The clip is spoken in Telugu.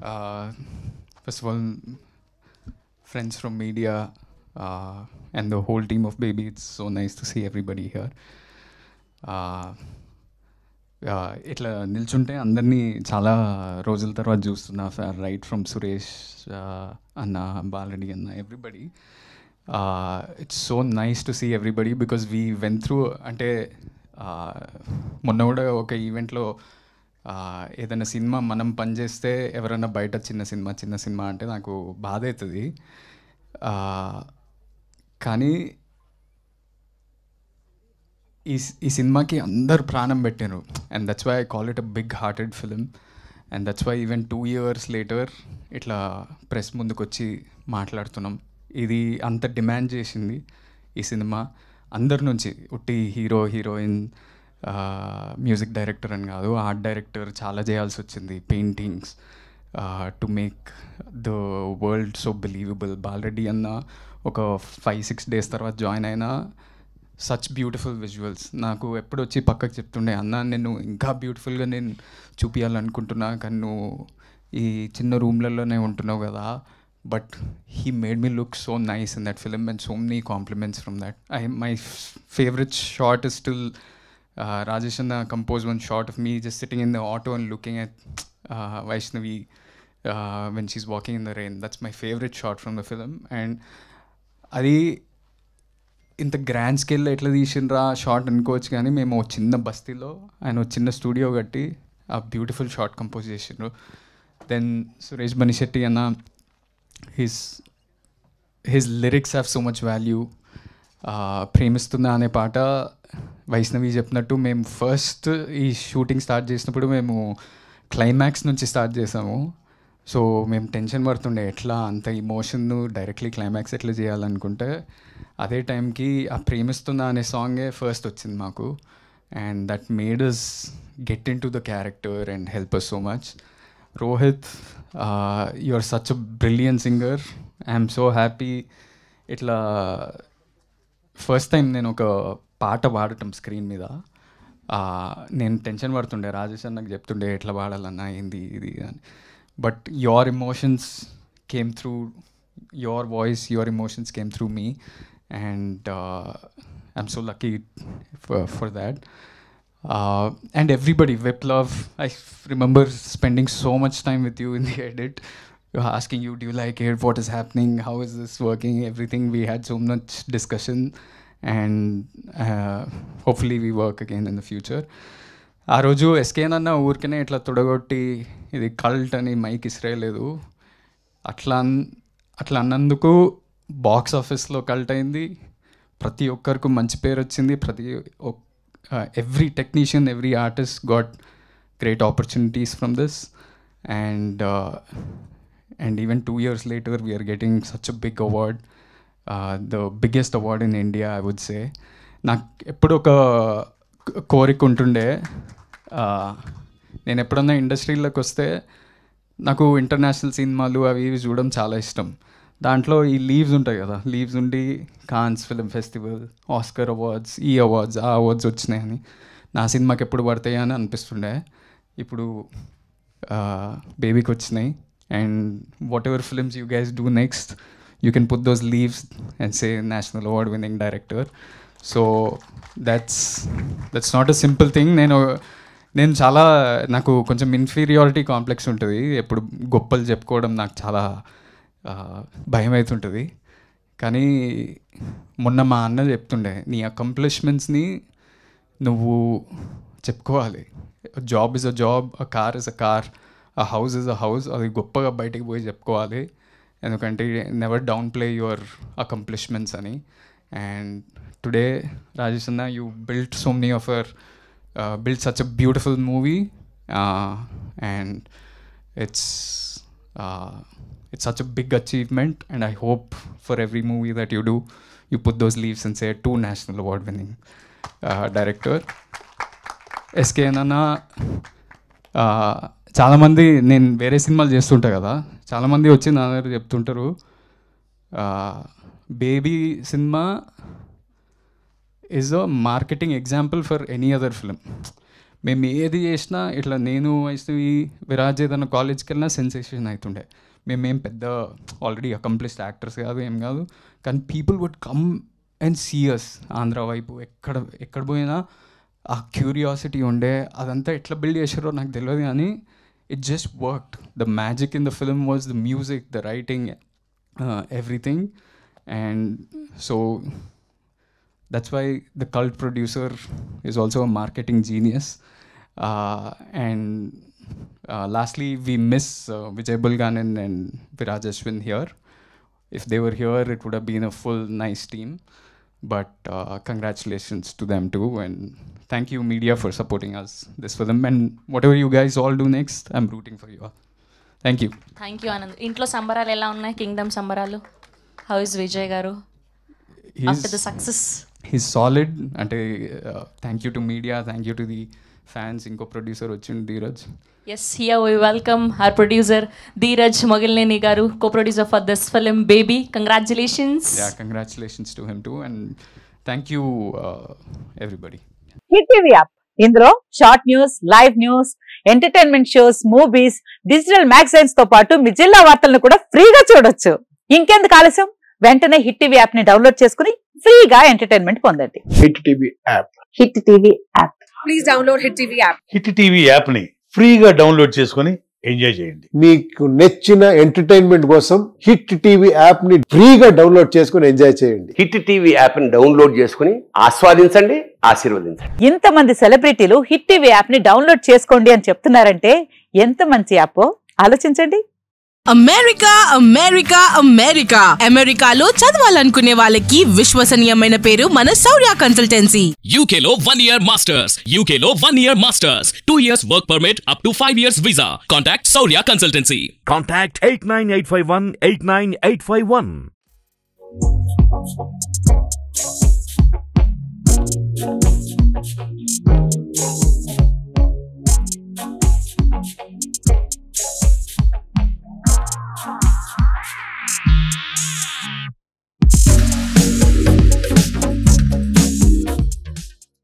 Uh, First of all, friends from media and the whole team of Baby, it's so nice to see everybody here. Uh, ఇట్లా నిల్చుంటే అందరినీ చాలా రోజుల తర్వాత చూస్తున్నా సార్, రైట్ ఫ్రమ్ సురేష్ అన్న, బాలరెడ్డి అన్న, everybody. It's so nice to see everybody because we went through. అంటే మొన్న కూడా ఒక ఈవెంట్లో ఏదైనా సినిమా మనం పనిచేస్తే ఎవరైనా బయట చిన్న సినిమా అంటే నాకు బాధ అవుతుంది. కానీ ఈ సినిమాకి అందరు ప్రాణం పెట్టారు. And that's why I call it a big hearted film. And that's why even 2 years later ఇట్లా ప్రెస్ ముందుకు వచ్చి మాట్లాడుతున్నాం. ఇది అంత డిమాండ్ చేసింది ఈ సినిమా అందరి నుంచి. ఉట్టి హీరో, హీరోయిన్, మ్యూజిక్ డైరెక్టర్ అని కాదు, ఆర్ట్ డైరెక్టర్ చాలా చేయాల్సి వచ్చింది. Paintings to make the world so believable. Bala Reddy అన్న ఒక 5-6 days తర్వాత జాయిన్ అయినా సచ్ బ్యూటిఫుల్ విజువల్స్. నాకు ఎప్పుడు వచ్చి పక్కకు చెప్తుండే, అన్న నేను ఇంకా బ్యూటిఫుల్గా నేను చూపించాలనుకుంటున్నా, కానీ నువ్వు ఈ చిన్న రూమ్లలోనే ఉంటున్నావు కదా. But he made me look so nice in that film and so many compliments from that. My favourite shot is still Rajesh అన్న compose one shot of me just sitting in the auto and looking at Vaishnavi when she's walking in the rain. That's my favourite shot from the film. And అది ఇంత గ్రాండ్ స్కేల్లో ఎట్లా తీసిండ్రా షార్ట్ అనుకోవచ్చు, కానీ మేము ఒక చిన్న బస్తీలో ఆయన ఒక చిన్న స్టూడియో కట్టి ఆ బ్యూటిఫుల్ షార్ట్ కంపోజ్ చేసిండ్రు. దెన్ సురేష్ బనిశెట్టి అన్న, his lyrics have so much value. ప్రేమిస్తున్నా అనే పాట వైష్ణవి చెప్పినట్టు మేము ఫస్ట్ ఈ షూటింగ్ స్టార్ట్ చేసినప్పుడు మేము క్లైమాక్స్ నుంచి స్టార్ట్ చేసాము. సో మేము టెన్షన్ పడుతుండే ఎట్లా అంత ఇమోషన్ డైరెక్ట్లీ క్లైమాక్స్ ఎట్లా చేయాలనుకుంటే, అదే టైంకి ఆ ప్రేమిస్తున్నా అనే సాంగే ఫస్ట్ వచ్చింది మాకు. And that made us get in to the character and help us so much. Rohit, you are such a brilliant singer. I'm so happy. ఇట్లా ఫస్ట్ టైం నేను ఒక పాట పాడటం స్క్రీన్ మీద. నేను టెన్షన్ పడుతుండే, రాజేష్ అన్నకు చెప్తుండే ఎట్లా పాడాలన్నా ఏంది ఇది అని. But your emotions came through, your voice, your emotions came through me. And I'm so lucky for that. And everybody, Viplav, I remember spending so much time with you in the edit. Asking you, do you like it? What is happening? How is this working? Everything. We had so much discussion, and hopefully we work again in the future. ఆ రోజు ఎస్కేన్ అన్న ఊరికనే ఇట్లా తొడగొట్టి ఇది కల్ట్ అని మైక్ ఇస్రేయలేదు. అట్లా అన్నందుకు బాక్స్ ఆఫీస్లో కల్ట్ అయింది. ప్రతి ఒక్కరికి మంచి పేరు వచ్చింది. Every technician, every artist got great opportunities from this. And even 2 years later we are getting such a big award, the biggest award in India, I would say. నాకు ఎప్పుడు ఒక కోరిక ఉంటుండే, నేను ఎప్పుడన్నా ఇండస్ట్రీలోకి వస్తే నాకు ఇంటర్నేషనల్ సినిమాలు అవి ఇవి చూడడం చాలా ఇష్టం. దాంట్లో ఈ లీవ్స్ ఉంటాయి కదా, లీవ్స్ ఉండి Cannes film festival, Oscar awards, ఈ అవార్డ్స్, ఆ అవార్డ్స్ వచ్చినాయని నా సినిమాకి ఎప్పుడు పడతాయి అని అనిపిస్తుండే. ఇప్పుడు బేబీకి వచ్చినాయి. And what ever films you guys do next, you can put those leaves and say national award winning director. So that's not a simple thing. నేను చాలా, నాకు కొంచెం ఇన్ఫీరియారిటీ కాంప్లెక్స్ ఉంటుంది. ఎప్పుడు గొప్పలు చెప్పుకోవడం నాకు చాలా భయం అవుతుంటుంది. కానీ మొన్న మా అన్న చెప్తుండే, నీ అకంప్లిష్మెంట్స్ని నువ్వు చెప్పుకోవాలి. Job is a job, a car is a car, a house is a house. అది గొప్పగా బయటికి పోయి చెప్పుకోవాలి. ఎందుకంటే never down play your accomplishments అని. అండ్ టుడే రాజేష్ అన్న, you built so many of your built such a beautiful movie, and it's such a big achievement. And I hope for every movie that you do, you put those leaves and say to national award winning director SK Nana. చాలామంది, నేను వేరే సినిమాలు చేస్తుంటా కదా, చాలామంది వచ్చి నా దగ్గర చెప్తుంటారు, baby cinema is a marketing example for any other film. మేము ఏది చేసినా ఇట్లా నేను వైష్ణవి విరాజ్ ఏదైనా కాలేజ్కి వెళ్ళినా సెన్సేషన్ అవుతుండే. మేమేం పెద్ద ఆల్రెడీ అకంప్లిష్డ్ యాక్టర్స్ కాదు, ఏం కాదు, కానీ people would come and see us. Andhra వైపు ఎక్కడ పోయినా ఆ క్యూరియాసిటీ ఉండే. అదంతా ఎట్లా బిల్డ్ చేసారో నాకు తెలియదు, కానీ it just worked. The magic in the film was the music, the writing, everything. And so that's why the cult producer is also a marketing genius. And lastly, we miss Vijay Bulganan and Viraj Ashwin here. If they were here, it would have been a full nice team. But congratulations to them too, and thank you media for supporting us this film, and whatever you guys all do next, I'm rooting for you all. Thank you. Thank you Anand. Intlo సంబరాలు ఎలా ఉన్నాయి? కింగ్డమ్ సంబరాలు. How is Vijay garu after the success? He's solid. Ante thank you to media, thank you to the fans. Inko producer వచ్చింది Dheeraj. Yes, here we welcome our producer Dheeraj Mogilneni garu, co-producer for this film Baby. Congratulations. Yeah, congratulations to him too, and thank you everybody. Hit TV app, ఇందులో short news, live news, entertainment shows, movies, digital magazines తో పాటు మీ జిల్లా వార్తలను కూడా ఫ్రీగా చూడొచ్చు. ఇంకెందుకు ఆలస్యం, వెంటనే హిట్ టీవీ యాప్ ని డౌన్లోడ్ చేసుకుని ఫ్రీగా ఎంటర్టైన్మెంట్ పొందండి. Hit TV app. Hit TV app. Please download hit TV app. Hit TV app ని ఫ్రీగా డౌన్లోడ్ చేసుకుని ఎంజాయ్ చేయండి. మీకు నచ్చిన ఎంటర్టైన్మెంట్ కోసం హిట్ టీవీ యాప్ ని ఫ్రీగా డౌన్లోడ్ చేసుకుని ఎంజాయ్ చేయండి. హిట్ టీవీ యాప్ ని డౌన్లోడ్ చేసుకుని ఆస్వాదించండి, ఆశీర్వదించండి. ఇంతమంది సెలబ్రిటీలు హిట్ టీవీ యాప్ ని డౌన్లోడ్ చేసుకోండి అని చెప్తున్నారంటే ఎంత మంచి యాప్ ఆలోచించండి. అమెరికా అమెరికా అమెరికా అమెరికాలో చదవాలనుకునే వాళ్ళకి విశ్వసనీయమైన పేరు మన శౌర్య కన్సల్టెన్సీ. UK లో 1 year masters, UK లో 1 year masters, 2 years work permit up to 5 years visa. Contact Saurya Consultancy. Contact 89851 89851.